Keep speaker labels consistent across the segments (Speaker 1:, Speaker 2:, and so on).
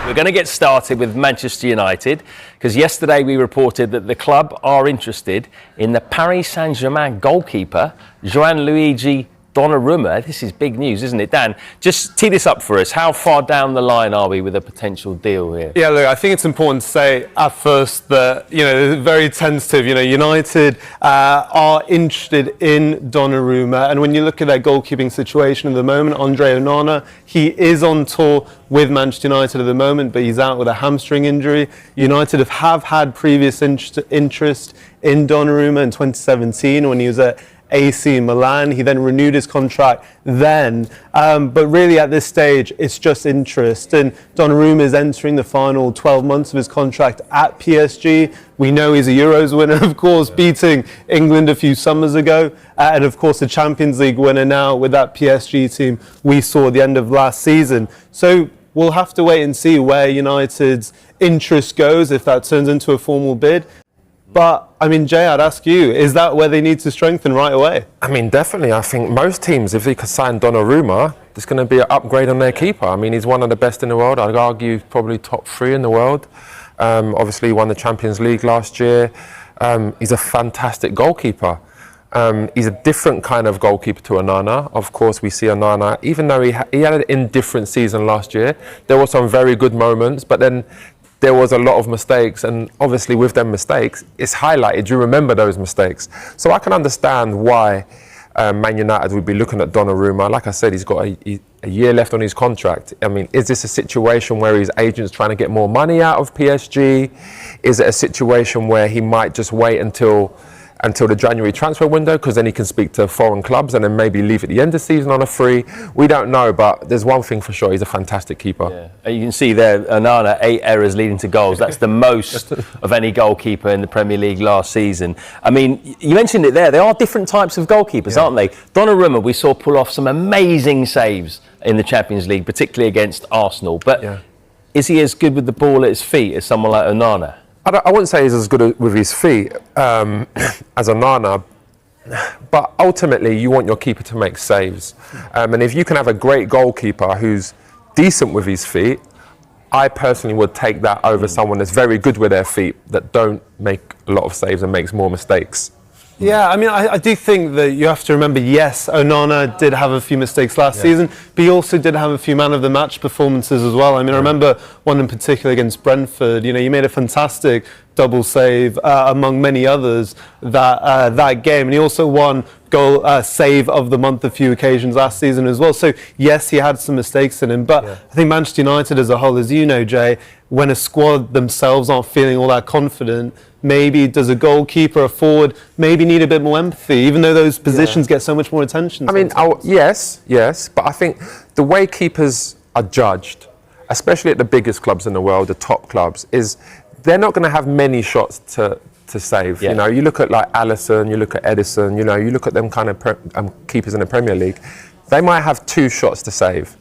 Speaker 1: We're going to get started with Manchester United because yesterday we reported that the club are interested in the Paris Saint-Germain goalkeeper, Gianluigi Donnarumma. This is big news, isn't it, Dan? Just tee this up for us. How far down the line are we with a potential deal here?
Speaker 2: Yeah, look, I think it's important to say at first that, very tentative. United are interested in Donnarumma. And when you look at their goalkeeping situation at the moment, Andre Onana, he is on tour with Manchester United at the moment, but he's out with a hamstring injury. United have had previous interest in Donnarumma in 2017 when he was at AC Milan. He then renewed his contract then, but really at this stage it's just interest, and Donnarumma is entering the final 12 months of his contract at PSG. We know he's a Euros winner, of course, beating England a few summers ago, and of course the Champions League winner now with that PSG team we saw at the end of last season. So we'll have to wait and see where United's interest goes, if that turns into a formal bid. But, Jay, I'd ask you, is that where they need to strengthen right away?
Speaker 3: Definitely. I think most teams, if they could sign Donnarumma, there's going to be an upgrade on their keeper. He's one of the best in the world. I'd argue probably top 3 in the world. Obviously, he won the Champions League last year. He's a fantastic goalkeeper. He's a different kind of goalkeeper to Onana. Of course, we see Onana, even though he had an indifferent season last year, there were some very good moments, but then there was a lot of mistakes, and obviously with them mistakes, it's highlighted. You remember those mistakes. So I can understand why Man United would be looking at Donnarumma. Like I said, he's got a year left on his contract. Is this a situation where his agent's trying to get more money out of PSG? Is it a situation where he might just wait until the January transfer window, because then he can speak to foreign clubs and then maybe leave at the end of the season on a free? We don't know, but there's one thing for sure, he's a fantastic keeper.
Speaker 1: Yeah. You can see there, Onana, 8 errors leading to goals. That's the most of any goalkeeper in the Premier League last season. You mentioned it there, are different types of goalkeepers, aren't they? Donnarumma, we saw pull off some amazing saves in the Champions League, particularly against Arsenal. But is he as good with the ball at his feet as someone like Onana?
Speaker 3: I wouldn't say he's as good with his feet as Onana, but ultimately you want your keeper to make saves. And if you can have a great goalkeeper who's decent with his feet, I personally would take that over someone that's very good with their feet, that don't make a lot of saves and makes more mistakes.
Speaker 2: Yeah, I do think that you have to remember, yes, Onana did have a few mistakes last season, but he also did have a few man-of-the-match performances as well. I remember one in particular against Brentford. He made a fantastic double save, among many others, that game. And he also won save of the month a few occasions last season as well. So, yes, he had some mistakes in him. But I think Manchester United as a whole, as you know, Jay, when a squad themselves aren't feeling all that confident, maybe does a goalkeeper, a forward, maybe need a bit more empathy, even though those positions get so much more attention.
Speaker 3: Yes, but I think the way keepers are judged, especially at the biggest clubs in the world, the top clubs, is they're not going to have many shots to save. You look at like Alisson, you look at Edison, you look at them kind of keepers in the Premier League, they might have 2 shots to save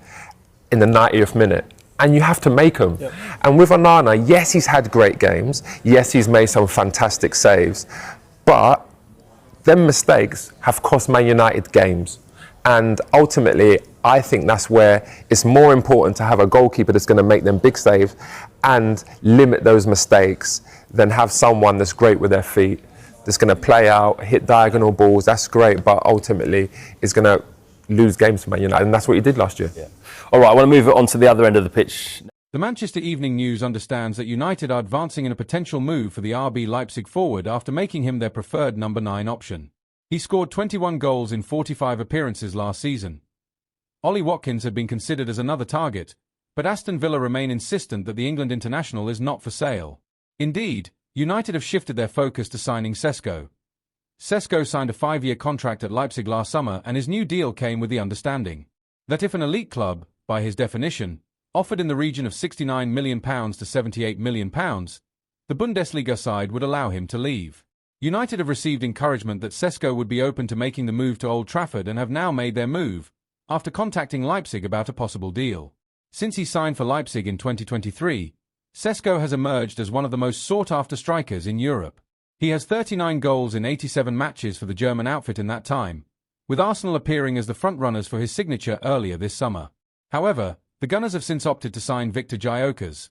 Speaker 3: in the 90th minute. And you have to make them. And with Onana, yes, he's had great games. Yes, he's made some fantastic saves. But them mistakes have cost Man United games. And ultimately, I think that's where it's more important to have a goalkeeper that's going to make them big saves and limit those mistakes than have someone that's great with their feet, that's going to play out, hit diagonal balls. That's great, but ultimately is going to lose games for Man United. And that's what he did last year.
Speaker 1: All right, I want to move it on to the other end of the pitch.
Speaker 4: The Manchester Evening News understands that United are advancing in a potential move for the RB Leipzig forward after making him their preferred number 9 option. He scored 21 goals in 45 appearances last season. Ollie Watkins had been considered as another target, but Aston Villa remain insistent that the England international is not for sale. Indeed, United have shifted their focus to signing Sesko. Sesko signed a 5-year contract at Leipzig last summer, and his new deal came with the understanding that if an elite club, by his definition, offered in the region of £69 million to £78 million, the Bundesliga side would allow him to leave. United have received encouragement that Sesko would be open to making the move to Old Trafford and have now made their move, after contacting Leipzig about a possible deal. Since he signed for Leipzig in 2023, Sesko has emerged as one of the most sought-after strikers in Europe. He has 39 goals in 87 matches for the German outfit in that time, with Arsenal appearing as the front-runners for his signature earlier this summer. However, the Gunners have since opted to sign Viktor Gyökeres,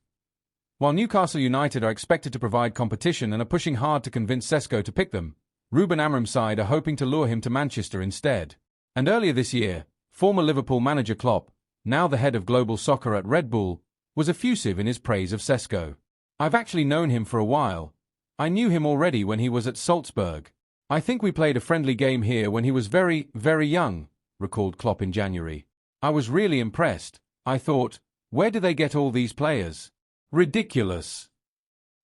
Speaker 4: While Newcastle United are expected to provide competition and are pushing hard to convince Sesko to pick them, Ruben Amorim's side are hoping to lure him to Manchester instead. And earlier this year, former Liverpool manager Klopp, now the head of global soccer at Red Bull, was effusive in his praise of Sesko. "I've actually known him for a while. I knew him already when he was at Salzburg. I think we played a friendly game here when he was very, very young," recalled Klopp in January. "I was really impressed. I thought, where do they get all these players? Ridiculous.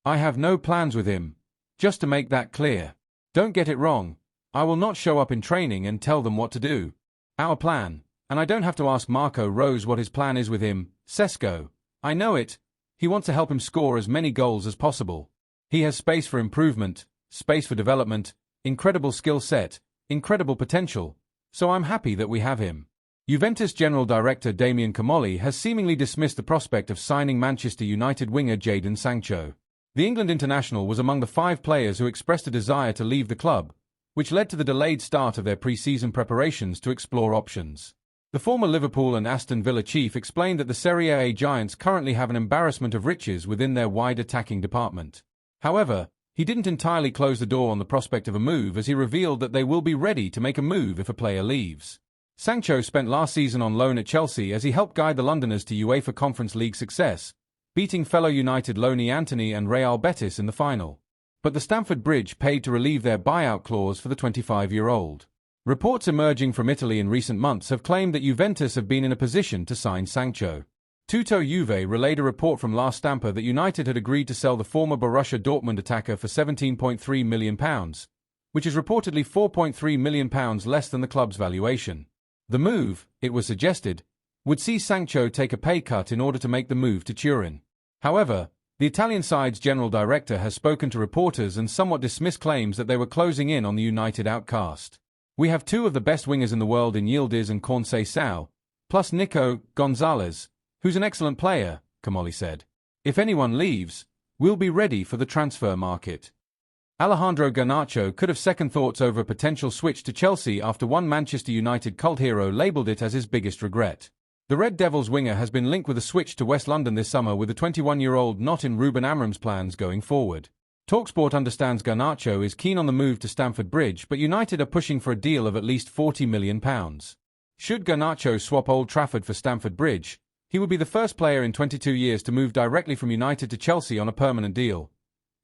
Speaker 4: I have no plans with him, just to make that clear. Don't get it wrong. I will not show up in training and tell them what to do. Our plan, and I don't have to ask Marco Rose what his plan is with him, Sesko. I know it. He wants to help him score as many goals as possible. He has space for improvement, space for development, incredible skill set, incredible potential, so I'm happy that we have him." Juventus General Director Damian Comolli has seemingly dismissed the prospect of signing Manchester United winger Jadon Sancho. The England international was among the 5 players who expressed a desire to leave the club, which led to the delayed start of their pre-season preparations to explore options. The former Liverpool and Aston Villa chief explained that the Serie A giants currently have an embarrassment of riches within their wide attacking department. However, he didn't entirely close the door on the prospect of a move, as he revealed that they will be ready to make a move if a player leaves. Sancho spent last season on loan at Chelsea as he helped guide the Londoners to UEFA Conference League success, beating fellow United loanee Antony and Real Betis in the final. But the Stamford Bridge paid to relieve their buyout clause for the 25-year-old. Reports emerging from Italy in recent months have claimed that Juventus have been in a position to sign Sancho. Tutto Juve relayed a report from La Stampa that United had agreed to sell the former Borussia Dortmund attacker for £17.3 million, which is reportedly £4.3 million less than the club's valuation. The move, it was suggested, would see Sancho take a pay cut in order to make the move to Turin. However, the Italian side's general director has spoken to reporters and somewhat dismissed claims that they were closing in on the United outcast. "We have 2 of the best wingers in the world in Yildiz and Conceição, plus Nico Gonzalez, who's an excellent player," Comolli said. "If anyone leaves, we'll be ready for the transfer market." Alejandro Garnacho could have second thoughts over a potential switch to Chelsea after one Manchester United cult hero labelled it as his biggest regret. The Red Devils winger has been linked with a switch to West London this summer, with the 21-year-old not in Ruben Amorim's plans going forward. TalkSport understands Garnacho is keen on the move to Stamford Bridge, but United are pushing for a deal of at least £40 million. Should Garnacho swap Old Trafford for Stamford Bridge, he would be the first player in 22 years to move directly from United to Chelsea on a permanent deal.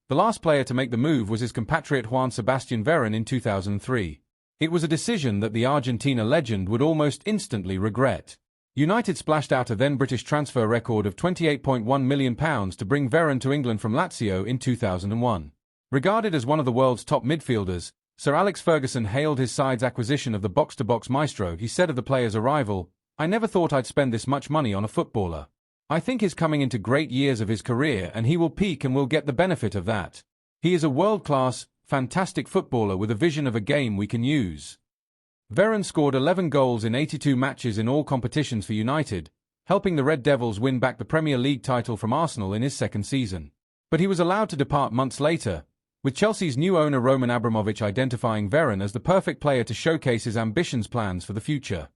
Speaker 4: The last player to make the move was his compatriot Juan Sebastian Veron in 2003. It was a decision that the Argentina legend would almost instantly regret. United splashed out a then-British transfer record of £28.1 million to bring Veron to England from Lazio in 2001. Regarded as one of the world's top midfielders, Sir Alex Ferguson hailed his side's acquisition of the box-to-box maestro. He said of the player's arrival, "I never thought I'd spend this much money on a footballer. I think he's coming into great years of his career and he will peak and will get the benefit of that. He is a world-class, fantastic footballer with a vision of a game we can use." Veron scored 11 goals in 82 matches in all competitions for United, helping the Red Devils win back the Premier League title from Arsenal in his second season. But he was allowed to depart months later, with Chelsea's new owner Roman Abramovich identifying Veron as the perfect player to showcase his ambitions plans for the future.